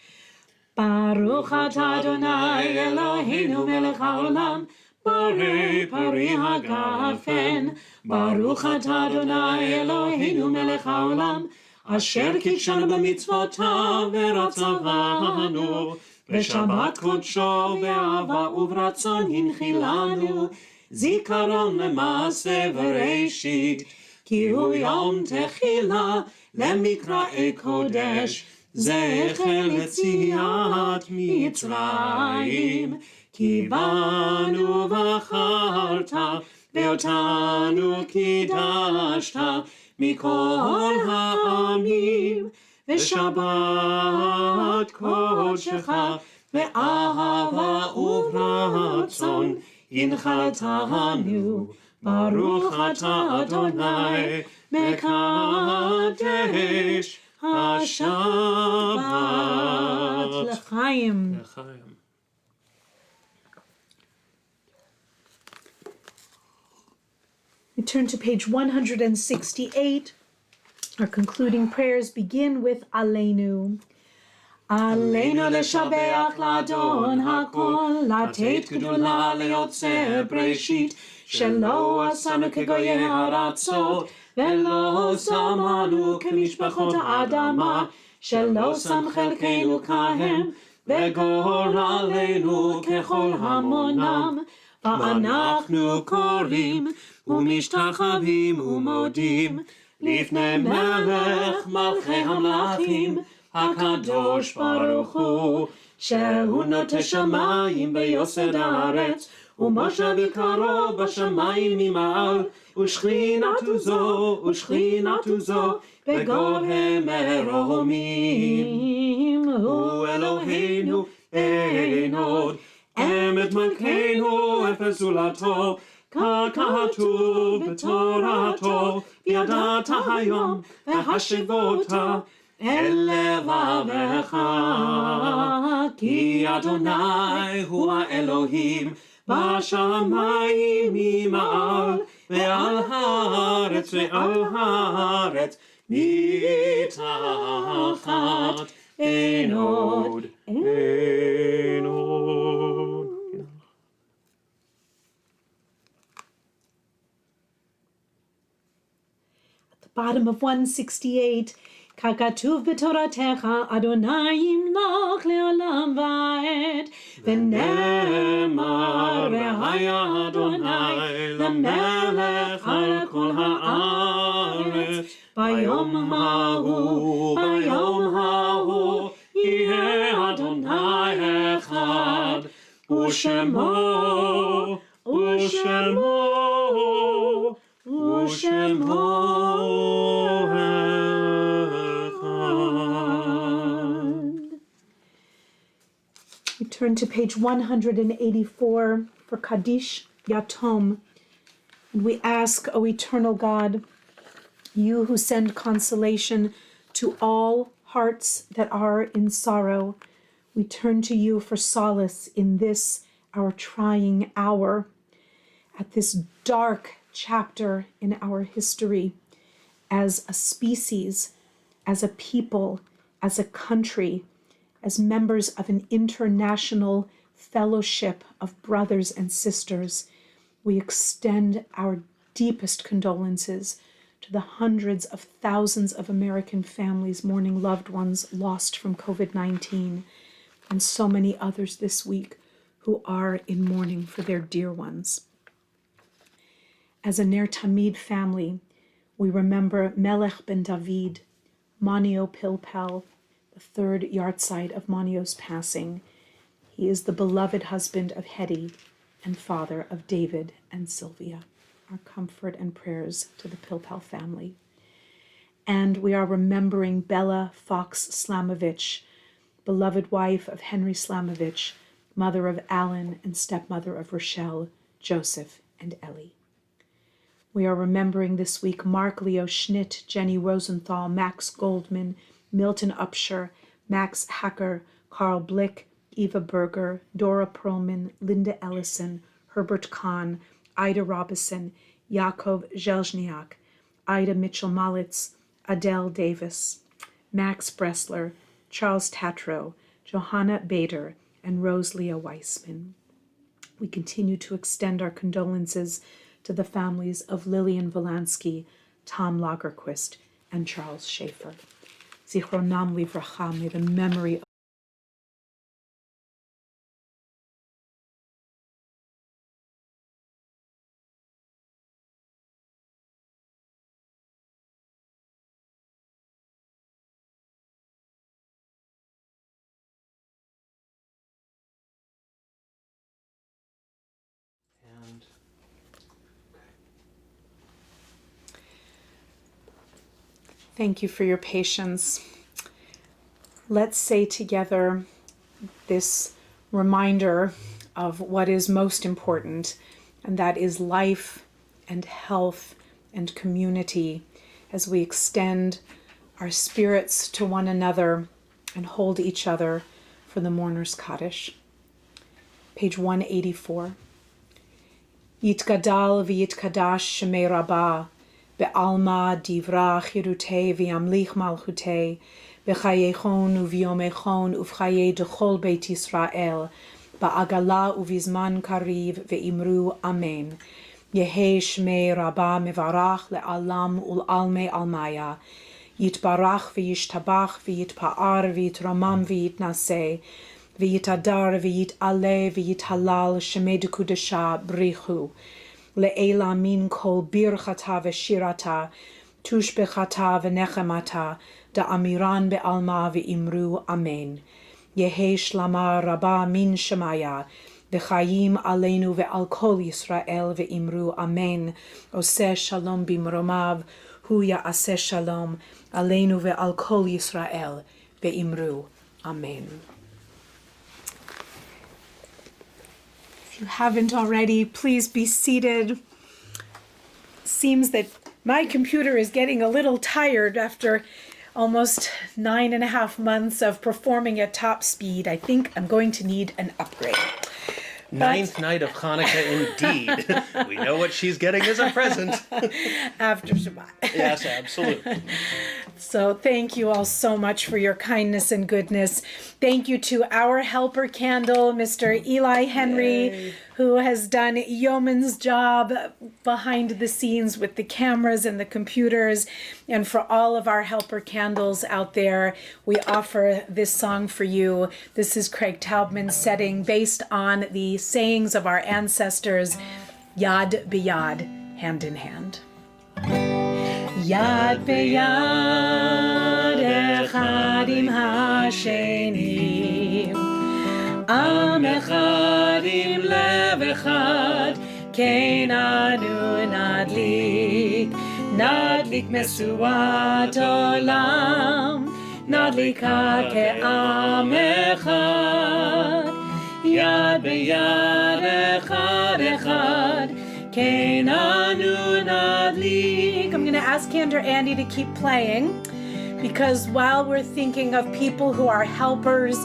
Baruch atah Adonai Eloheinu melech haolam, Borei pari hagafen. Baruch atah Adonai Eloheinu melech haolam, Asher kitshanu b'mitzvotav v'ratzavanu, B'shabbat kodsho be'ava u'vratzon hinchilanu, Zikaron le'maaseh v'reishit, Ki hu yom techila le'mikra'ei kodesh, זכר ליציאת מצרים, כי בנו בחרת ואותנו קידשת מכל העמים, ושבת קודשך ואהבה ורצון הנחלתנו. ברוך אתה אדוני מקדש Shabbat. L'chaim. We turn to page 168. Our concluding prayers begin with Aleinu. עלינו לשבח לאדון הכל, לתת גדולה ליוצר בראשית, שלא עשנו כגויי ארצות, ולא שמנו כמשפחות האדמה, שלא שם חלקנו כהם, וגורלנו ככל המונם. ואנחנו קוראים ומשתחווים ומודים לפני מלך מלכי המלכים, הקדוש ברוך הוא, שהוא נוטה שמיים ויוסד הארץ, ומושב יקרו בשמיים ממעל, ושכינתו זו בגובה מרומים. הוא אלוהינו אין עוד, אמת מלכנו אפס זולתו, ככתוב בתורתו, וידעת היום והשבותה אל לבבך, כי אדוני הוא האלוהים בשמיים ממעל, ועל הארץ מתחת אין עוד. Bottom of 168. ככתוב בתורתך, אדוני ימלוך לעולם ועד, ונאמר והיה אדוני למלך על כל הארץ. ביום ההוא יהיה אדוני אחד, ושמו We turn to page 184 for Kaddish Yatom, and we ask, O eternal God, You who send consolation to all hearts that are in sorrow, we turn to you for solace in this, our trying hour, at this dark chapter in our history, as a species, as a people, as a country, as members of an international fellowship of brothers and sisters. We extend our deepest condolences to the hundreds of thousands of American families mourning loved ones lost from COVID-19, and so many others this week who are in mourning for their dear ones. As a NER TAMID family, we remember Melech ben David, Manio Pilpel, the third yahrzeit of Manio's passing. He is the beloved husband of Hetty and father of David and Sylvia. Our comfort and prayers to the Pilpel family. And we are remembering Bella Fox Slamovich, beloved wife of Henry Slamovich, mother of Alan and stepmother of Rochelle, Joseph, and Ellie. We are remembering this week Mark Leo Schnitt, Jenny Rosenthal, Max Goldman, Milton Upshur, Max Hacker, Carl Blick, Eva Berger, Dora Perlman, Linda Ellison, Herbert Kahn, Ida Robison, Yaakov Zelzniak, Ida Mitchell-Malitz, Adele Davis, Max Bressler, Charles Tatro, Johanna Bader, and Rose Leah Weissman. We continue to extend our condolences to the families of Lillian Volansky, Tom Lagerquist, and Charles Schaefer. Zichronam livracha, may the memory of Thank you for your patience. Let's say together this reminder of what is most important, and that is life and health and community, as we extend our spirits to one another and hold each other for the mourner's Kaddish. Page 184. Yitgadal v'yitkadash shemei Rabbah, Be'alma divra chirutei v'yamlich malchutei, B'chayechon u'v'yomechon u'v'chayei dechol Beit Yisrael, Ba'agala u'vizman kariv ve'imru Amen. Yehei shmei Rabbah mevarach le'alam ul'almei almaya, Yitbarach v'yishtabach v'yitpa'ar v'yitramam v'yitnaseh, V'yitadar v'yit'aleh v'yithalal shemei dekudesha brichu, Le'ela min kol birchata v'shirata, tushbechata v'nechemata, da'amiran be'alma v'imru Amen. Yehe shlama Rabbah min shemaya, v'chayim aleinu ve'al kol Yisrael v'imru Amen. Oseh shalom bimromav, hu ya'aseh shalom, aleinu ve'al kol Yisrael v'imru Amen. If you haven't already, please be seated. Seems that my computer is getting a little tired after almost 9.5 months of performing at top speed. I think I'm going to need an upgrade. Ninth night of Hanukkah, indeed. We know what she's getting as a present. After Shabbat. Yes, absolutely. So thank you all so much for your kindness and goodness. Thank you to our helper candle, Mr. Eli Henry, who has done yeoman's job behind the scenes with the cameras and the computers. And for all of our helper candles out there, we offer this song for you. This is Craig Taubman's setting based on the sayings of our ancestors, Yad B'Yad, hand in hand. Yad b'yad echad im hasheni, am echad im lev echad, kein anu nadlik mesuat olam, nadlika ke'am echad, yad b'yad echad echad, Kenanu nadlik. I'm going to ask Cantor Andy to keep playing, because while we're thinking of people who are helpers,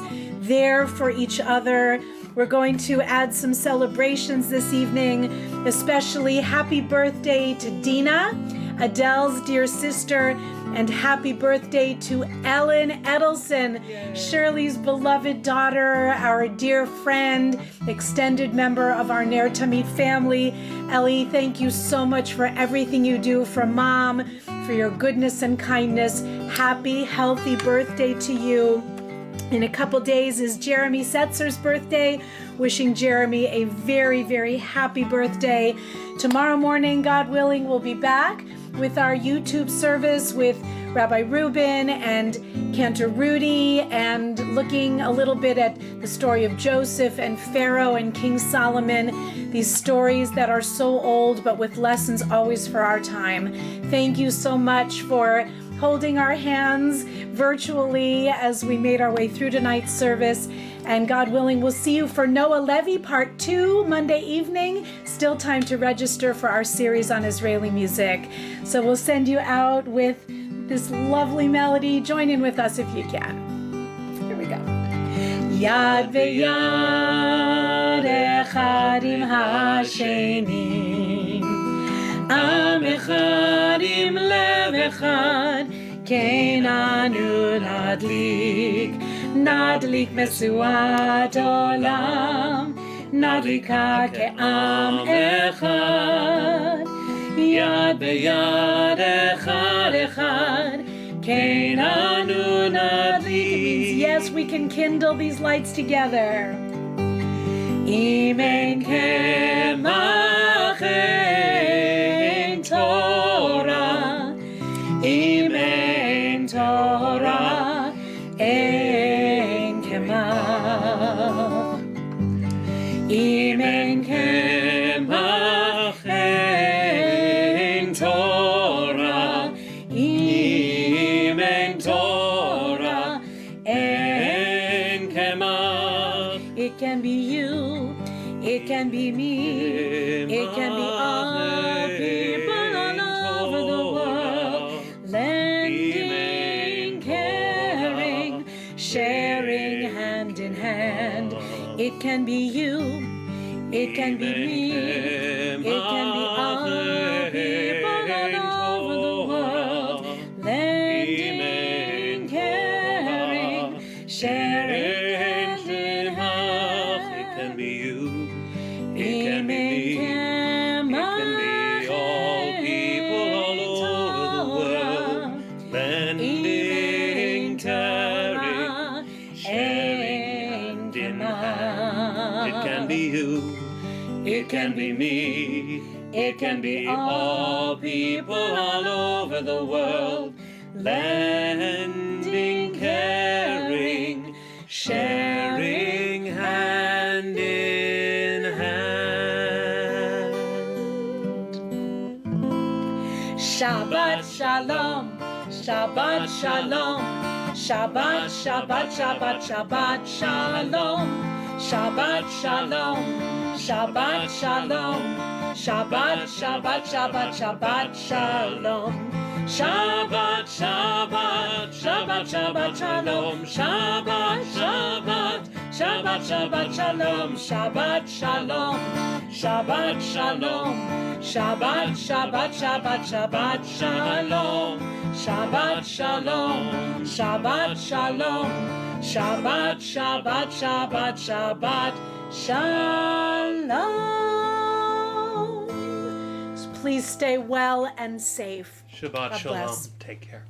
there for each other, we're going to add some celebrations this evening, especially happy birthday to Dina, Adele's dear sister, and happy birthday to Ellen Edelson, Shirley's beloved daughter, our dear friend, extended member of our NER TAMID family. Ellie, thank you so much for everything you do for Mom, for your goodness and kindness. Happy, healthy birthday to you. In a couple days is Jeremy Setzer's birthday. Wishing Jeremy a very, very happy birthday. Tomorrow morning, God willing, we'll be back with our YouTube service with Rabbi Reuben and Cantor Rudy, and looking a little bit at the story of Joseph and Pharaoh and King Solomon, these stories that are so old but with lessons always for our time. Thank you so much for holding our hands virtually as we made our way through tonight's service. And God willing, we'll see you for Noah Levy Part 2 Monday evening. Still time to register for our series on Israeli music. So we'll send you out with this lovely melody. Join in with us if you can. Here we go. Yad ve'yad echad im hasheni, am echad im lev echad, kenanu nadlik, nadlik mesuat olam, nadlika ke'am echad, yad ve'yad echad echad, kenanu nadlik. It means yes, we can kindle these lights together. Imen kemach ein Torah, Imen Torah ein kemach, Imen kemach ein Torah, Imen Torah ein kemach. It can be you, it can be me, it can be all people all over the world, lending, caring, sharing hand in hand. It can be you, it can be me, it can be all people all over the world, lending, caring, sharing hand in hand. It can be you, it can be Amen. me, it can be all people all over the world, lending, caring, sharing hand in hand. It can be you, it can be me, it can be all people all over the world, lending, caring, sharing hand in hand. Shabbat shalom, Shabbat shalom, Shabbat, Shabbat, Shabbat, Shabbat shalom, Shabbat shalom, Shabbat shalom, Shabbat, Shabbat, Shabbat, Shabbat shalom, Shabbat, Shabbat, Shabbat, Shabbat shalom, Shabbat, Shabbat, Shabbat, Shabbat shalom, Shabbat shalom, Shabbat shalom, Shabbat, Shabbat, Shabbat, Shabbat shalom, Shabbat shalom, Shabbat shalom, Shabbat, Shabbat, Shabbat, Shabbat shalom. So please stay well and safe. Shabbat God shalom. bless. Take care.